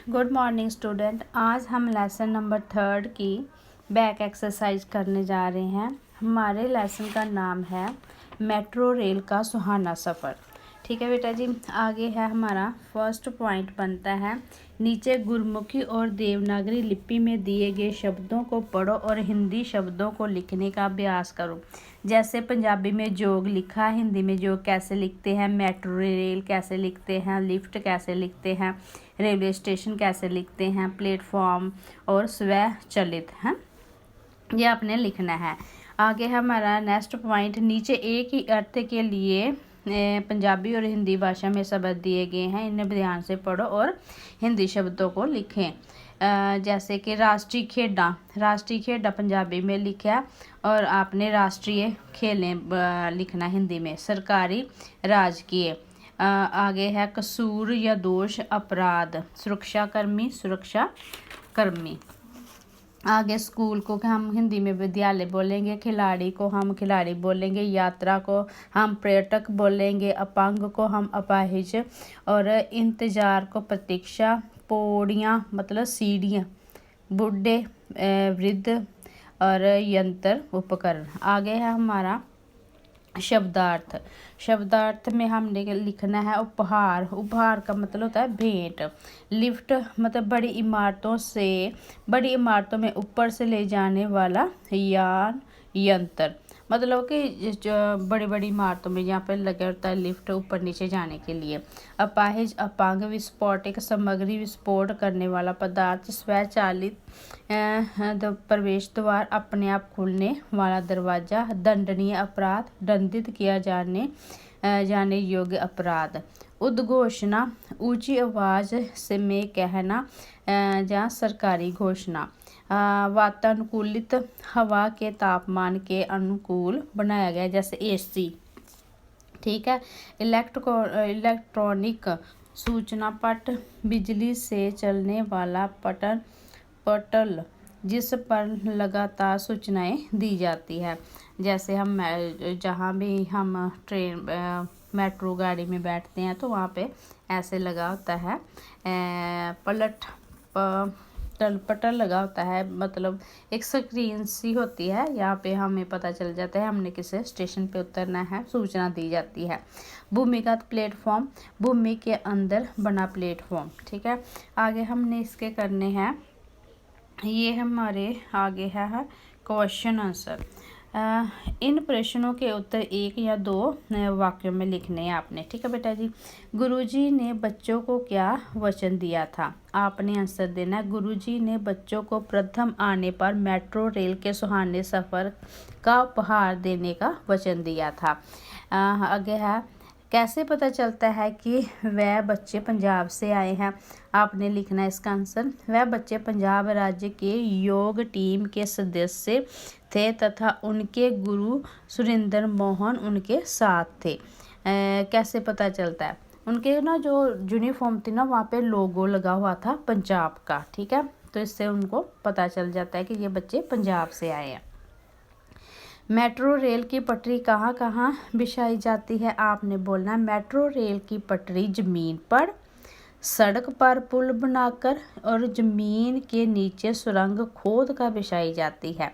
Good morning student. आज हम lesson number 3 की बैक एक्सरसाइज करने जा रहे हैं। हमारे लेसन का नाम है मेट्रो रेल का सुहाना सफ़र। ठीक है बेटा जी। आगे है हमारा फर्स्ट पॉइंट बनता है, नीचे गुरमुखी और देवनागरी लिपि में दिए गए शब्दों को पढ़ो और हिंदी शब्दों को लिखने का अभ्यास करो। जैसे पंजाबी में जोग लिखा, हिंदी में जोग कैसे लिखते हैं, मेट्रो रेल कैसे लिखते हैं, लिफ्ट कैसे लिखते हैं, रेलवे स्टेशन कैसे लिखते हैं, प्लेटफॉर्म और स्वचालित हैं, ये आपने लिखना है। आगे हमारा नेक्स्ट पॉइंट, नीचे एक ही अर्थ के लिए पंजाबी और हिंदी भाषा में शब्द दिए गए हैं, इन्हें ध्यान से पढ़ो और हिंदी शब्दों को लिखें। जैसे कि राष्ट्रीय खेडा पंजाबी में लिखा और आपने राष्ट्रीय खेलें लिखना हिंदी में। सरकारी, राजकीय। आगे है कसूर या दोष, अपराध। सुरक्षा कर्मी। आगे स्कूल को हम हिंदी में विद्यालय बोलेंगे, खिलाड़ी को हम खिलाड़ी बोलेंगे, यात्रा को हम पर्यटक बोलेंगे, अपंग को हम अपाहिज और इंतज़ार को प्रतीक्षा, पौड़ियाँ मतलब सीढ़ियाँ, बूढ़े वृद्ध और यंत्र उपकरण। आगे है हमारा शब्दार्थ में हमने लिखना है उपहार का मतलब होता है भेंट। लिफ्ट मतलब बड़ी इमारतों में ऊपर से ले जाने वाला यंत्र, मतलब कि जो बड़ी बड़ी इमारतों में यहाँ पर लगा होता है लिफ्ट ऊपर नीचे जाने के लिए। अपाहिज अपंग, विस्फोटक सामग्री, विस्फोट करने वाला पदार्थ, स्वचालित प्रवेश द्वार, अपने आप खुलने वाला दरवाज़ा, दंडनीय अपराध, दंडित किया जाने योग्य अपराध। उद्घोषणा ऊंची आवाज़ से में कहना या सरकारी घोषणा। वातानुकूलित हवा के तापमान के अनुकूल बनाया गया, जैसे AC। ठीक है। इलेक्ट्रॉनिक सूचना पट, बिजली से चलने वाला पटल जिस पर लगातार सूचनाएं दी जाती है। जैसे हम जहाँ भी हम ट्रेन मेट्रो गाड़ी में बैठते हैं तो वहाँ पे ऐसे लगा होता है पटल लगा होता है, मतलब एक स्क्रीन सी होती है, यहाँ पे हमें पता चल जाता है हमने किस स्टेशन पे उतरना है, सूचना दी जाती है। भूमिगत प्लेटफॉर्म, भूमि के अंदर बना प्लेटफॉर्म। ठीक है। आगे हमने इसके करने हैं, ये हमारे आगे है क्वेश्चन आंसर। इन प्रश्नों के उत्तर 1 या 2 वाक्यों में लिखने हैं आपने। ठीक है बेटा जी। गुरुजी ने बच्चों को क्या वचन दिया था? आपने आंसर देना है। गुरुजी ने बच्चों को प्रथम आने पर मेट्रो रेल के सुहाने सफ़र का उपहार देने का वचन दिया था। आगे है, कैसे पता चलता है कि वह बच्चे पंजाब से आए हैं? आपने लिखना है इसका आंसर। वह बच्चे पंजाब राज्य के योग टीम के सदस्य थे तथा उनके गुरु सुरेंद्र मोहन उनके साथ थे। कैसे पता चलता है? उनके ना जो यूनिफॉर्म थी ना, वहाँ पे लोगो लगा हुआ था पंजाब का। ठीक है। तो इससे उनको पता चल जाता है कि ये बच्चे पंजाब से आए हैं। मेट्रो रेल की पटरी कहाँ कहाँ बिछाई जाती है? आपने बोलना है मेट्रो रेल की पटरी जमीन पर, सड़क पर पुल बनाकर और जमीन के नीचे सुरंग खोद कर बिछाई जाती है।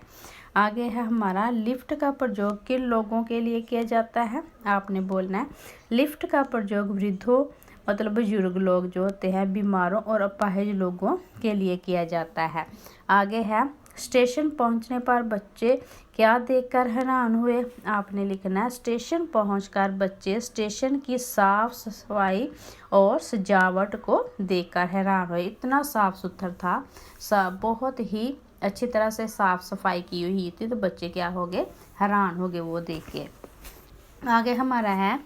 आगे है हमारा, लिफ्ट का प्रयोग किन लोगों के लिए किया जाता है? आपने बोलना है लिफ्ट का प्रयोग वृद्धों मतलब बुजुर्ग लोग जो होते हैं, बीमारों और अपाहिज लोगों के लिए किया जाता है। आगे है, स्टेशन पहुंचने पर बच्चे क्या देखकर हैरान हुए? आपने लिखना है स्टेशन पहुंचकर बच्चे स्टेशन की साफ सफाई और सजावट को देखकर हैरान हुए। इतना साफ सुथरा था, बहुत ही अच्छी तरह से साफ सफाई की हुई थी, तो बच्चे क्या हो गए? हैरान हो गए वो देख के। आगे हमारा है,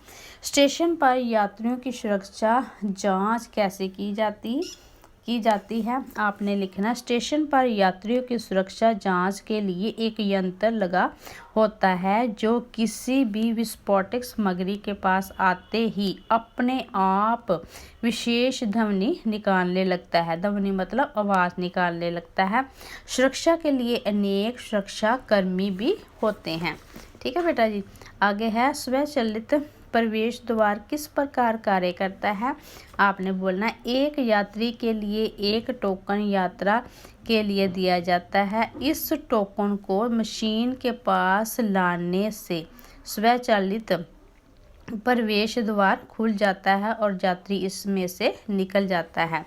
स्टेशन पर यात्रियों की सुरक्षा जांच कैसे की जाती है? आपने लिखना स्टेशन पर यात्रियों की सुरक्षा जांच के लिए एक यंत्र लगा होता है जो किसी भी विस्फोटक सामग्री के पास आते ही अपने आप विशेष ध्वनि निकालने लगता है। ध्वनि मतलब आवाज़ निकालने लगता है। सुरक्षा के लिए अनेक सुरक्षा कर्मी भी होते हैं। ठीक है बेटा जी। आगे है, स्वचालित प्रवेश द्वार किस प्रकार कार्य करता है? आपने बोलना है एक यात्री के लिए एक टोकन यात्रा के लिए दिया जाता है। इस टोकन को मशीन के पास लाने से स्वचालित प्रवेश द्वार खुल जाता है और यात्री इसमें से निकल जाता है।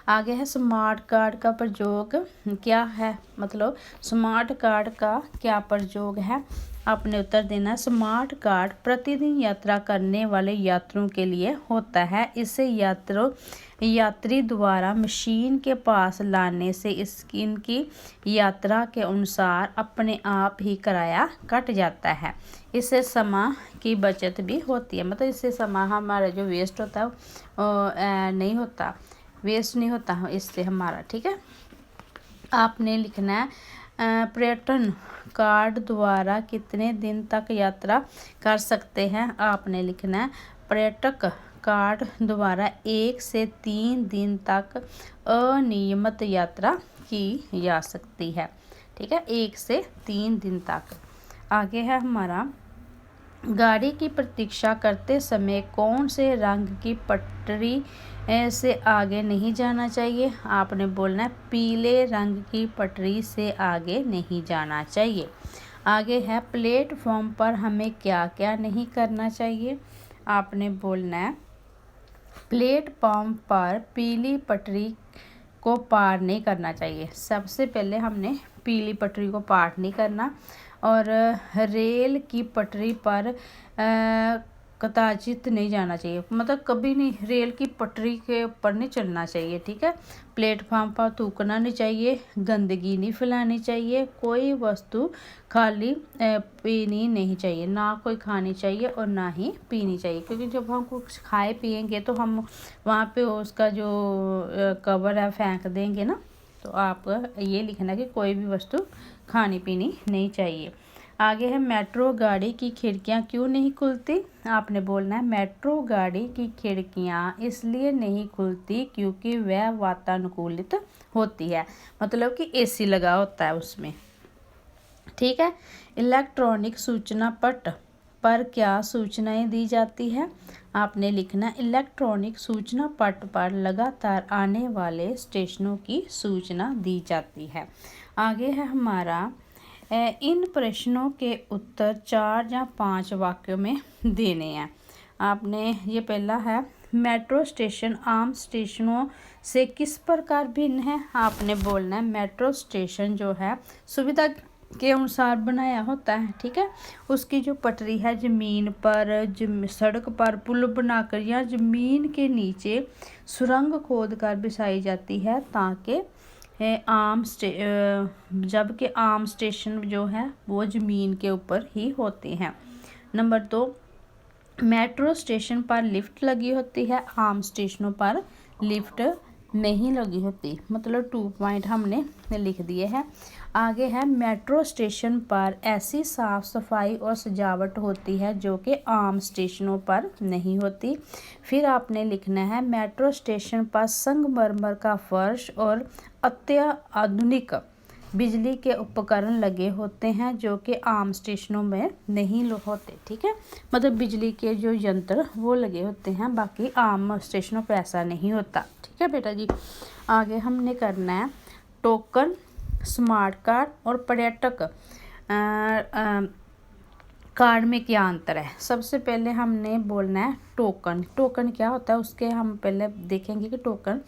आगे है स्मार्ट कार्ड का प्रयोग क्या है? मतलब स्मार्ट कार्ड का क्या प्रयोग है? आपने उत्तर देना है स्मार्ट कार्ड प्रतिदिन यात्रा करने वाले यात्रियों के लिए होता है। इसे यात्री द्वारा मशीन के पास लाने से इनकी यात्रा के अनुसार अपने आप ही किराया कट जाता है। इससे समय की बचत भी होती है, मतलब इससे समय हमारा जो वेस्ट होता है नहीं होता, वेस्ट नहीं होता इससे हमारा। ठीक है, आपने लिखना है पर्यटन कार्ड द्वारा कितने दिन तक यात्रा कर सकते हैं? आपने लिखना है पर्यटक कार्ड द्वारा 1 से 3 दिन तक अनियमित यात्रा की जा सकती है। ठीक है, 1 से 3 दिन तक। आगे है हमारा गाड़ी की प्रतीक्षा करते समय कौन से रंग की पटरी से आगे नहीं जाना चाहिए? आपने बोलना है पीले रंग की पटरी से आगे नहीं जाना चाहिए। आगे है प्लेटफॉर्म पर हमें क्या क्या नहीं करना चाहिए? आपने बोलना है प्लेटफॉर्म पर पीली पटरी को पार नहीं करना चाहिए। सबसे पहले हमने पीली पटरी को पार नहीं करना, और रेल की पटरी पर कदाचित नहीं जाना चाहिए, मतलब कभी नहीं, रेल की पटरी के ऊपर नहीं चलना चाहिए। ठीक है, प्लेटफॉर्म पर थूकना नहीं चाहिए, गंदगी नहीं फैलानी चाहिए, कोई वस्तु खाली पीनी नहीं चाहिए, ना कोई खानी चाहिए और ना ही पीनी चाहिए, क्योंकि जब हम कुछ खाए पिएंगे तो हम वहाँ पे उसका जो कवर है फेंक देंगे ना। तो आप ये लिखना कि कोई भी वस्तु खानी पीनी नहीं चाहिए। आगे है मेट्रो गाड़ी की खिड़कियां क्यों नहीं खुलती? आपने बोलना है मेट्रो गाड़ी की खिड़कियां इसलिए नहीं खुलती क्योंकि वह वातानुकूलित होती है, मतलब कि एसी लगा होता है उसमें। ठीक है, इलेक्ट्रॉनिक सूचना पट पर क्या सूचनाएं दी जाती है? आपने लिखना इलेक्ट्रॉनिक सूचना पट पर लगातार आने वाले स्टेशनों की सूचना दी जाती है। आगे है हमारा इन प्रश्नों के उत्तर 4 या 5 वाक्यों में देने हैं। आपने ये पहला है मेट्रो स्टेशन आम स्टेशनों से किस प्रकार भिन्न है? आपने बोलना है मेट्रो स्टेशन जो है सुविधा के अनुसार बनाया होता है। ठीक है, उसकी जो पटरी है ज़मीन पर, सड़क पर पुल बनाकर या ज़मीन के नीचे सुरंग खोदकर बिछाई जाती है, ताकि जबकि आम स्टेशन जो है वो ज़मीन के ऊपर ही होते हैं। नंबर 2, मेट्रो स्टेशन पर लिफ्ट लगी होती है, आम स्टेशनों पर लिफ्ट नहीं लगी होती, मतलब 2 पॉइंट हमने लिख दिए हैं। आगे है मेट्रो स्टेशन पर ऐसी साफ़ सफाई और सजावट होती है जो कि आम स्टेशनों पर नहीं होती। फिर आपने लिखना है मेट्रो स्टेशन पर संगमरमर का फर्श और अत्याधुनिक बिजली के उपकरण लगे होते हैं जो कि आम स्टेशनों में नहीं होते। ठीक है, मतलब बिजली के जो यंत्र वो लगे होते हैं, बाकी आम स्टेशनों पर ऐसा नहीं होता। ठीक है बेटा जी, आगे हमने करना है टोकन, स्मार्ट कार्ड और पर्यटक कार्ड में क्या अंतर है? सबसे पहले हमने बोलना है टोकन। टोकन क्या होता है उसके हम पहले देखेंगे कि टोकन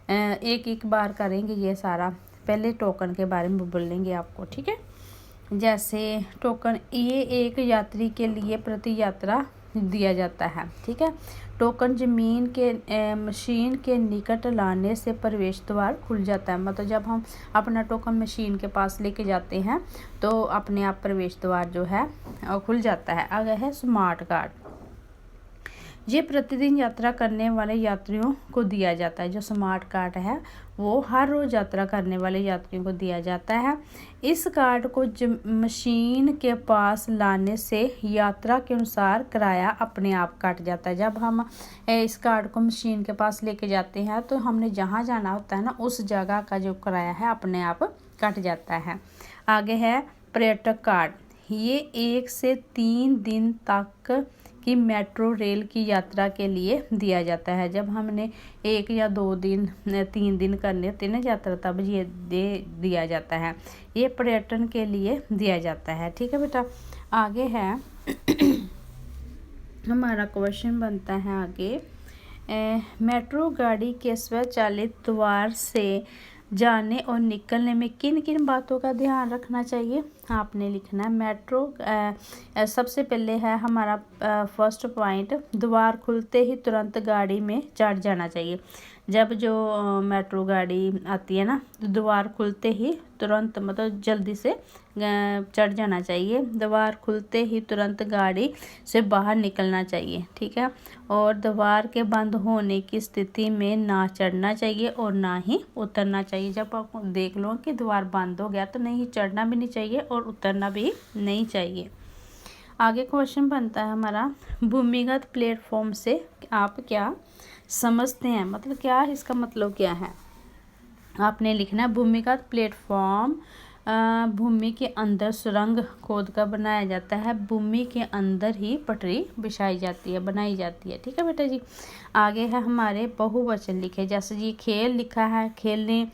एक एक बार करेंगे ये सारा। पहले टोकन के बारे में बोलेंगे आपको। ठीक है, जैसे टोकन ये एक यात्री के लिए प्रति यात्रा दिया जाता है। ठीक है, टोकन ज़मीन के मशीन के निकट लाने से प्रवेश द्वार खुल जाता है, मतलब जब हम अपना टोकन मशीन के पास लेके जाते हैं तो अपने आप प्रवेश द्वार जो है खुल जाता है। आगे है स्मार्ट कार्ड, ये प्रतिदिन यात्रा करने वाले यात्रियों को दिया जाता है। जो स्मार्ट कार्ड है वो हर रोज़ यात्रा करने वाले यात्रियों को दिया जाता है। इस कार्ड को मशीन के पास लाने से यात्रा के अनुसार किराया अपने आप कट जाता है। जब हम इस कार्ड को मशीन के पास लेके जाते हैं तो हमने जहाँ जाना होता है ना उस जगह का जो किराया है अपने आप कट जाता है। आगे है पर्यटक कार्ड, ये 1 से 3 दिन तक कि मेट्रो रेल की यात्रा के लिए दिया जाता है। जब हमने 1 या 2 दिन 3 दिन करने होते हैं ना यात्रा, तब ये दिया जाता है। ये पर्यटन के लिए दिया जाता है। ठीक है बेटा, आगे है हमारा क्वेश्चन बनता है आगे, मेट्रो गाड़ी के स्वचालित द्वार से जाने और निकलने में किन किन बातों का ध्यान रखना चाहिए। आपने लिखना है मेट्रो सबसे पहले है हमारा फर्स्ट पॉइंट, द्वार खुलते ही तुरंत गाड़ी में चढ़ जाना चाहिए। जब जो मेट्रो गाड़ी आती है ना, तो द्वार खुलते ही तुरंत मतलब जल्दी से चढ़ जाना चाहिए। द्वार खुलते ही तुरंत गाड़ी से बाहर निकलना चाहिए। ठीक है, और द्वार के बंद होने की स्थिति में ना चढ़ना चाहिए और ना ही उतरना चाहिए। जब आप देख लो कि द्वार बंद हो गया तो नहीं चढ़ना भी नहीं चाहिए और उतरना भी नहीं चाहिए। आगे क्वेश्चन बनता है हमारा, भूमिगत प्लेटफॉर्म से आप क्या समझते हैं, मतलब क्या इसका मतलब क्या है। आपने लिखना है भूमिगत प्लेटफॉर्म भूमि के अंदर सुरंग खोद कर बनाया जाता है। भूमि के अंदर ही पटरी बिछाई जाती है, बनाई जाती है। ठीक है बेटा जी, आगे है हमारे बहुवचन लिखे, जैसे जी खेल लिखा है, खेलने,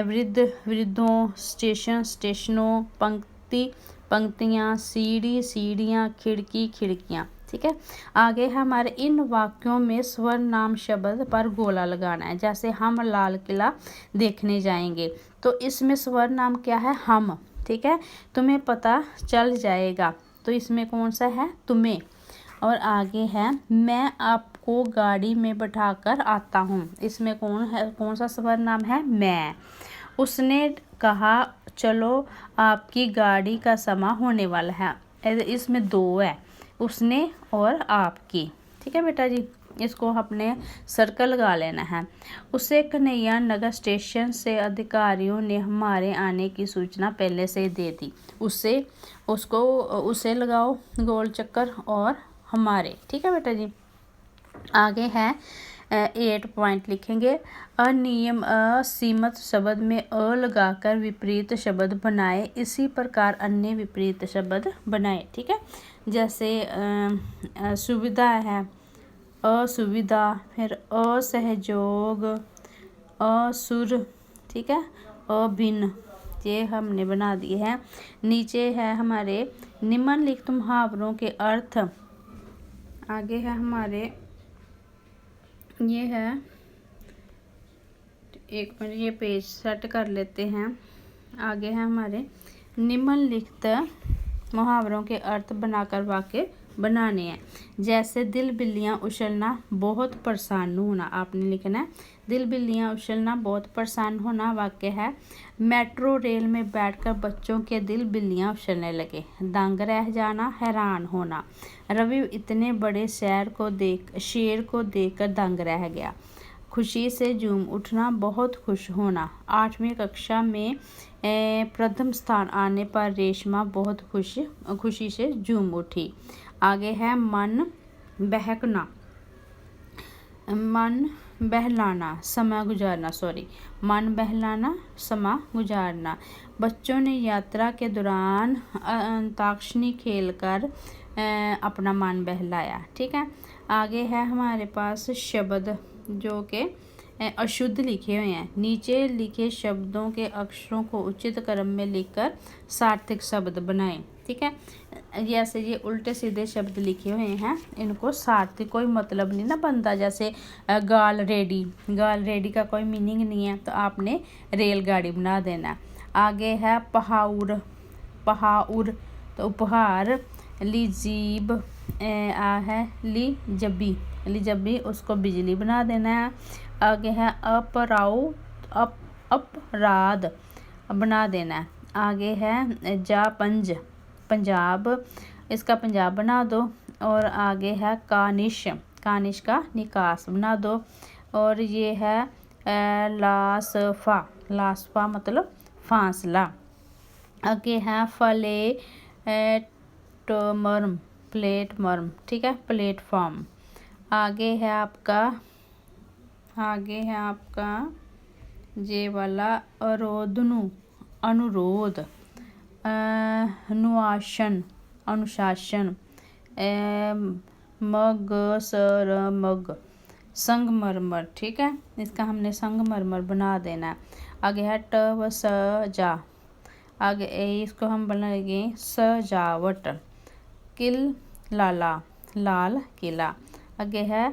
वृद्ध वृद्धों, स्टेशन स्टेशनों, पंक्ति पंक्तियाँ, सीढ़ी सीढ़ियाँ, खिड़की खिड़कियाँ। ठीक है, आगे है हमारे इन वाक्यों में स्वर नाम शब्द पर गोला लगाना है। जैसे हम लाल किला देखने जाएंगे, तो इसमें स्वर नाम क्या है, हम। ठीक है, तुम्हें पता चल जाएगा, तो इसमें कौन सा है, तुम्हें। और आगे है मैं आपको गाड़ी में बैठाकर आता हूँ, इसमें कौन सा स्वर नाम है, मैं। उसने कहा चलो आपकी गाड़ी का समय होने वाला है, इसमें 2 है, उसने और आपकी। ठीक है बेटा जी, इसको अपने सर्कल लगा लेना है। उसे कन्हैया नगर स्टेशन से अधिकारियों ने हमारे आने की सूचना पहले से दे दी। उसे लगाओ गोल चक्कर और हमारे। ठीक है बेटा जी, आगे है 8 पॉइंट लिखेंगे, असीमित शब्द में अ लगाकर विपरीत शब्द बनाए, इसी प्रकार अन्य विपरीत शब्द बनाए। ठीक है, जैसे सुविधा है असुविधा, फिर असहयोग, असुर। ठीक है, अभिन्न, ये हमने बना दिए हैं। नीचे है हमारे निम्नलिखित मुहावरों के अर्थ। आगे है हमारे ये है, एक मिनट ये पेज सेट कर लेते हैं। आगे है हमारे निम्नलिखित मुहावरों के अर्थ बनाकर वाक्य बनाने हैं। जैसे दिल बिल्लियाँ उछलना, बहुत परेशान होना। आपने लिखना है दिल बिल्लियाँ उछलना, बहुत परेशान होना। वाक्य है मेट्रो रेल में बैठकर बच्चों के दिल बिल्लियाँ उछलने लगे। दंग रह जाना, हैरान होना। रवि इतने बड़े शेर को देखकर दंग रह गया। खुशी से झूम उठना, बहुत खुश होना। 8वीं कक्षा में प्रथम स्थान आने पर रेशमा बहुत खुशी से झूम उठी। आगे है मन बहलाना, समय गुजारना। बच्चों ने यात्रा के दौरान अंताक्षरी खेलकर अपना मन बहलाया। ठीक है, आगे है हमारे पास शब्द जो कि अशुद्ध लिखे हुए हैं। नीचे लिखे शब्दों के अक्षरों को उचित क्रम में लिखकर सार्थक शब्द बनाएं। ठीक है, जैसे ये उल्टे सीधे शब्द लिखे हुए हैं, इनको सार्थक कोई मतलब नहीं ना बनता। जैसे गाल रेडी का कोई मीनिंग नहीं है, तो आपने रेलगाड़ी बना देना। आगे है पहाउर, तो उपहार। लीजीब है लीजबी, उसको बिजली बना देना है। आगे है अपराध बना देना है। आगे है पंजाब, इसका पंजाब बना दो। और आगे है कानिश का निकास बना दो। और ये है लासफा मतलब फासला। आगे है प्लेटफॉर्म। ठीक है, प्लेटफॉर्म। आगे है आपका ये वाला अनुरोध, अनुशासन, मग, संगमरमर, ठीक है, इसका हमने संगमरमर बना देना है। आगे है ट व स जा, आगे इसको हम बनाएंगे सजावट। किल लाला, लाल किला। आगे है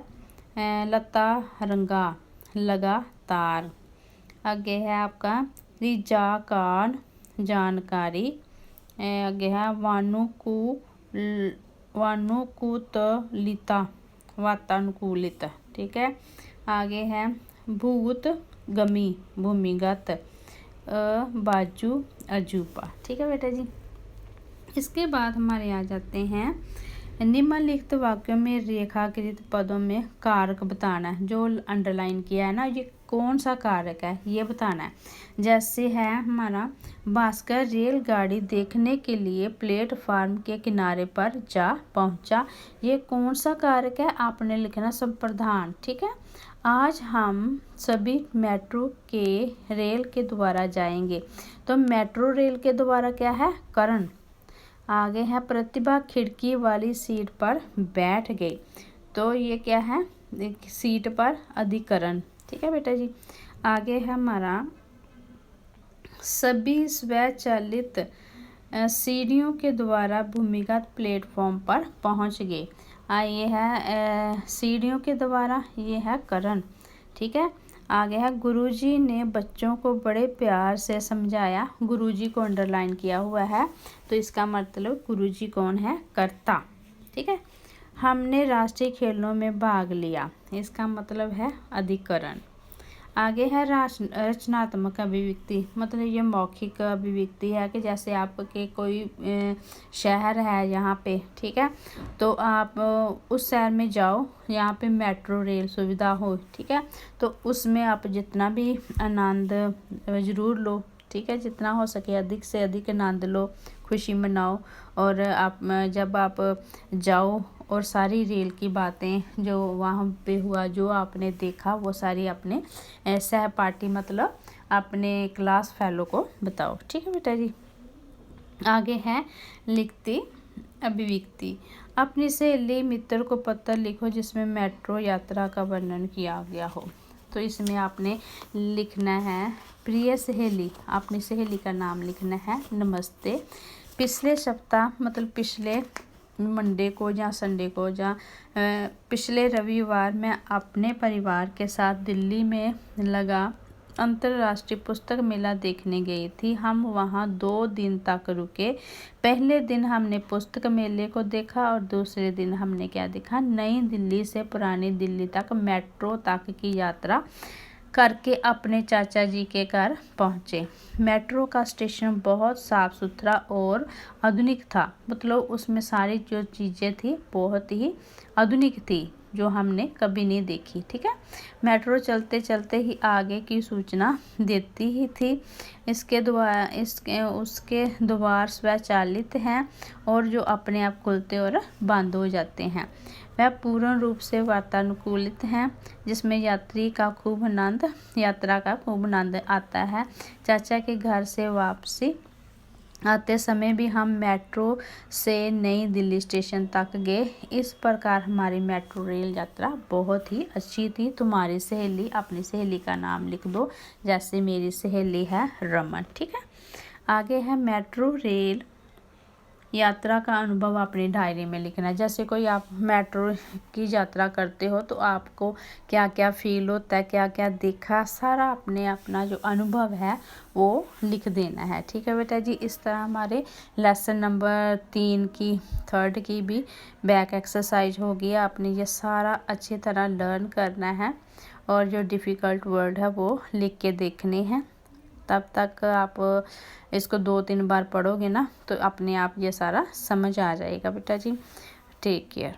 लता रंगा, लगातार। आगे है आपका रिजाकान, जानकारी। आगे है वानुकूलिता, वातानुकूलित, ठीक है। आगे है भूत गमी, भूमिगत। बाजू अजूबा, ठीक है बेटा जी। इसके बाद हमारे आ जाते हैं निम्नलिखित वाक्यों में रेखाकृत पदों में कारक बताना है। जो अंडरलाइन किया है ना, ये कौन सा कारक है ये बताना है। जैसे है हमारा भास्कर रेलगाड़ी देखने के लिए प्लेटफार्म के किनारे पर जा पहुंचा। ये कौन सा कारक है, आपने लिखना संप्रधान, ठीक है। आज हम सभी मेट्रो के रेल के द्वारा जाएंगे। तो मेट्रो रेल के द्वारा क्या है, करण। आगे है प्रतिभा खिड़की वाली सीट पर बैठ गई। तो ये क्या है, सीट पर अधिकरण, ठीक है बेटा जी। आगे है हमारा सभी स्वचालित सीढ़ियों के द्वारा भूमिगत प्लेटफॉर्म पर पहुंच गए। ये है सीढ़ियों के द्वारा, ये है करण, ठीक है। आगे है गुरुजी ने बच्चों को बड़े प्यार से समझाया। गुरुजी को अंडरलाइन किया हुआ है, तो इसका मतलब गुरुजी कौन है, कर्ता, ठीक है। हमने राष्ट्रीय खेलों में भाग लिया, इसका मतलब है अधिकरण। आगे है रचनात्मक अभिव्यक्ति, मतलब ये मौखिक अभिव्यक्ति है कि जैसे आपके कोई शहर है यहाँ पे, ठीक है, तो आप उस शहर में जाओ, यहाँ पे मेट्रो रेल सुविधा हो, ठीक है, तो उसमें आप जितना भी आनंद ज़रूर लो, ठीक है, जितना हो सके अधिक से अधिक आनंद लो, खुशी मनाओ। और आप जब आप जाओ और सारी रेल की बातें जो वहाँ पे हुआ, जो आपने देखा, वो सारी अपने सहपाठी मतलब अपने क्लास फेलो को बताओ, ठीक है बेटा जी। आगे है लिखती अभिव्यक्ति। अपनी सहेली मित्र को पत्र लिखो जिसमें मेट्रो यात्रा का वर्णन किया गया हो। तो इसमें आपने लिखना है प्रिय सहेली, अपनी सहेली का नाम लिखना है नमस्ते। पिछले सप्ताह मतलब पिछले मंडे को या संडे को या पिछले रविवार मैं अपने परिवार के साथ दिल्ली में लगा अंतर्राष्ट्रीय पुस्तक मेला देखने गई थी। हम वहाँ 2 दिन तक रुके। पहले दिन हमने पुस्तक मेले को देखा और दूसरे दिन हमने क्या देखा, नई दिल्ली से पुरानी दिल्ली तक मेट्रो तक की यात्रा करके अपने चाचा जी के घर पहुँचे। मेट्रो का स्टेशन बहुत साफ़ सुथरा और आधुनिक था, मतलब उसमें सारी जो चीज़ें थी बहुत ही आधुनिक थी, जो हमने कभी नहीं देखी, ठीक है। मेट्रो चलते चलते ही आगे की सूचना देती ही थी। उसके द्वार स्वचालित हैं और जो अपने आप खुलते और बंद हो जाते हैं। वह पूर्ण रूप से वातानुकूलित हैं, जिसमें यात्रा का खूब आनंद आता है। चाचा के घर से वापसी आते समय भी हम मेट्रो से नई दिल्ली स्टेशन तक गए। इस प्रकार हमारी मेट्रो रेल यात्रा बहुत ही अच्छी थी। तुम्हारी सहेली, अपनी सहेली का नाम लिख दो, जैसे मेरी सहेली है रमन, ठीक है। आगे है मेट्रो रेल यात्रा का अनुभव अपनी डायरी में लिखना है। जैसे कोई आप मेट्रो की यात्रा करते हो तो आपको क्या क्या फील होता है, क्या क्या देखा, सारा अपना जो अनुभव है वो लिख देना है, ठीक है बेटा जी। इस तरह हमारे लेसन नंबर 3 की 3rd की भी बैक एक्सरसाइज होगी। आपने ये सारा अच्छी तरह लर्न करना है और जो डिफ़िकल्ट वर्ड है वो लिख के देखने हैं। तब तक आप इसको 2-3 बार पढ़ोगे ना तो अपने आप ये सारा समझ आ जाएगा बेटा जी। Take care.